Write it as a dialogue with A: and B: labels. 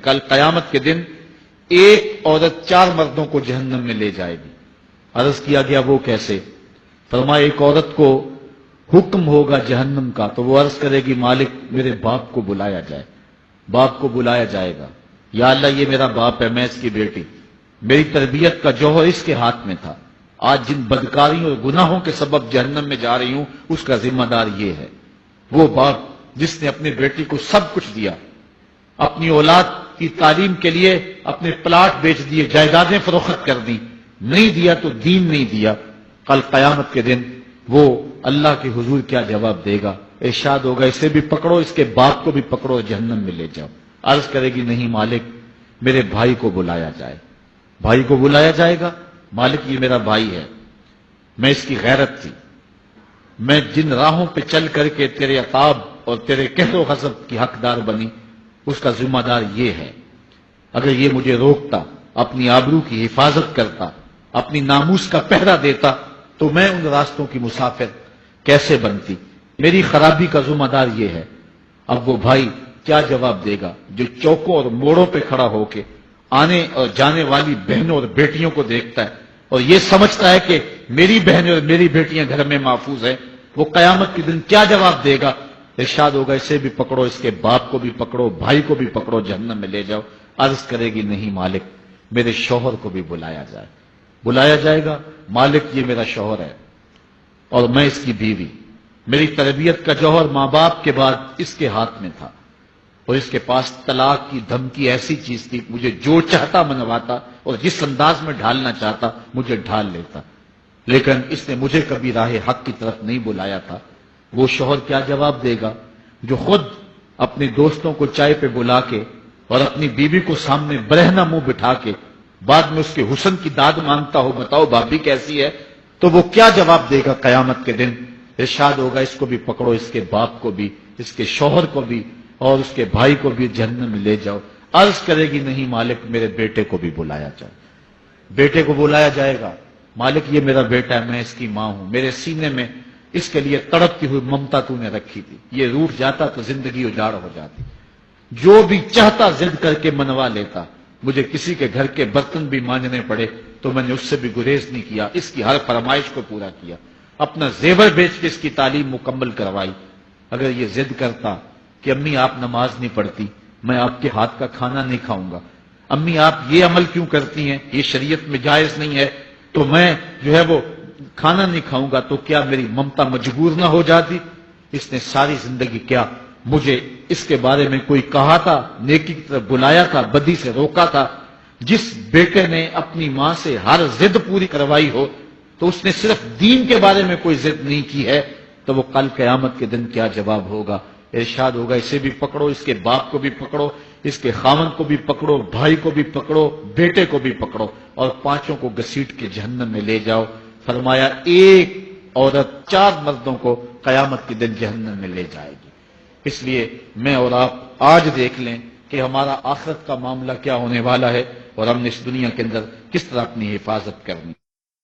A: کل قیامت کے دن ایک عورت 4 مردوں کو جہنم میں لے جائے گی۔ عرض کیا گیا وہ کیسے؟ فرمایا ایک عورت کو حکم ہوگا جہنم کا تو وہ عرض کرے گی مالک میرے باپ کو بلایا جائے۔ باپ کو بلایا جائے گا، یا اللہ یہ میرا باپ ہے، میں اس کی بیٹی، میری تربیت کا جوہر اس کے ہاتھ میں تھا، آج جن بدکاریوں اور گناہوں کے سبب جہنم میں جا رہی ہوں اس کا ذمہ دار یہ ہے۔ وہ باپ جس نے اپنی بیٹی کو سب کچھ دیا، اپنی اولاد کی تعلیم کے لیے اپنے پلاٹ بیچ دیے، جائیدادیں فروخت کر دی، نہیں دیا تو دین نہیں دیا، کل قیامت کے دن وہ اللہ کے حضور کیا جواب دے گا؟ ارشاد ہوگا اسے بھی پکڑو، اس کے باپ کو بھی پکڑو، جہنم میں لے جاؤ۔ عرض کرے گی نہیں مالک میرے بھائی کو بلایا جائے۔ بھائی کو بلایا جائے گا، مالک یہ میرا بھائی ہے، میں اس کی غیرت تھی، میں جن راہوں پہ چل کر کے تیرے عقاب اور تیرے قہر و غضب کی حقدار بنی اس کا ذمہ دار یہ ہے، اگر یہ مجھے روکتا، اپنی آبرو کی حفاظت کرتا، اپنی ناموس کا پہرا دیتا تو میں ان راستوں کی مسافر کیسے بنتی؟ میری خرابی کا ذمہ دار یہ ہے۔ اب وہ بھائی کیا جواب دے گا جو چوکوں اور موڑوں پہ کھڑا ہو کے آنے اور جانے والی بہنوں اور بیٹیوں کو دیکھتا ہے اور یہ سمجھتا ہے کہ میری بہنیں اور میری بیٹیاں گھر میں محفوظ ہیں؟ وہ قیامت کے دن کیا جواب دے گا؟ ارشاد ہوگا اسے بھی پکڑو، اس کے باپ کو بھی پکڑو، بھائی کو بھی پکڑو، جہنم میں لے جاؤ۔ عرض کرے گی نہیں مالک میرے شوہر کو بھی بلایا جائے۔ بلایا جائے گا، مالک یہ میرا شوہر ہے اور میں اس کی بیوی، میری تربیت کا جوہر ماں باپ کے بعد اس کے ہاتھ میں تھا اور اس کے پاس طلاق کی دھمکی ایسی چیز تھی، مجھے جو چاہتا منواتا اور جس انداز میں ڈھالنا چاہتا مجھے ڈھال لیتا، لیکن اس نے مجھے کبھی راہ حق کی طرف نہیں بلایا تھا۔ وہ شوہر کیا جواب دے گا جو خود اپنے دوستوں کو چائے پہ بلا کے اور اپنی بیوی کو سامنے برہنہ منہ بٹھا کے بعد میں اس کے حسن کی داد مانگتا ہو، بتاؤ بھابھی کیسی ہے؟ تو وہ کیا جواب دے گا قیامت کے دن؟ ارشاد ہوگا اس کو بھی پکڑو، اس کے باپ کو بھی، اس کے شوہر کو بھی اور اس کے بھائی کو بھی جہنم میں لے جاؤ۔ عرض کرے گی نہیں مالک میرے بیٹے کو بھی بلایا جائے۔ بیٹے کو بلایا جائے گا، مالک یہ میرا بیٹا ہے، میں اس کی ماں ہوں، میرے سینے میں اس کے لیے تڑپتی ہوئی ممتا تو نے رکھی تھی، یہ روٹ جاتا تو زندگی اجاڑ ہو جاتی، جو بھی چاہتا ضد کر کے منوا لیتا، مجھے کسی کے گھر کے برتن بھی مانجنے پڑے تو میں نے اس سے بھی گریز نہیں کیا، اس کی ہر فرمائش کو پورا کیا، اپنا زیور بیچ کے اس کی تعلیم مکمل کروائی۔ اگر یہ ضد کرتا کہ امی آپ نماز نہیں پڑھتی، میں آپ کے ہاتھ کا کھانا نہیں کھاؤں گا، امی آپ یہ عمل کیوں کرتی ہیں، یہ شریعت میں جائز نہیں ہے، تو میں جو ہے وہ کھانا نہیں کھاؤں گا، تو کیا میری ممتا مجبور نہ ہو جاتی؟ اس نے ساری زندگی کیا مجھے اس کے بارے میں کوئی کہا تھا، نیکی کی طرف بلایا تھا، بدی سے روکا تھا؟ جس بیٹے نے اپنی ماں سے ہر ضد پوری کروائی ہو تو اس نے صرف دین کے بارے میں کوئی ضد نہیں کی ہے، تو وہ کل قیامت کے دن کیا جواب ہوگا؟ ارشاد ہوگا اسے بھی پکڑو، اس کے باپ کو بھی پکڑو، اس کے خاوند کو بھی پکڑو، بھائی کو بھی پکڑو، بیٹے کو بھی پکڑو اور پانچوں کو گھسیٹ کے جہنم میں لے جاؤ۔ فرمایا ایک عورت 4 مردوں کو قیامت کے دن جہنم میں لے جائے گی۔ اس لیے میں اور آپ آج دیکھ لیں کہ ہمارا آخرت کا معاملہ کیا ہونے والا ہے اور ہم نے اس دنیا کے اندر کس طرح اپنی حفاظت کرنی۔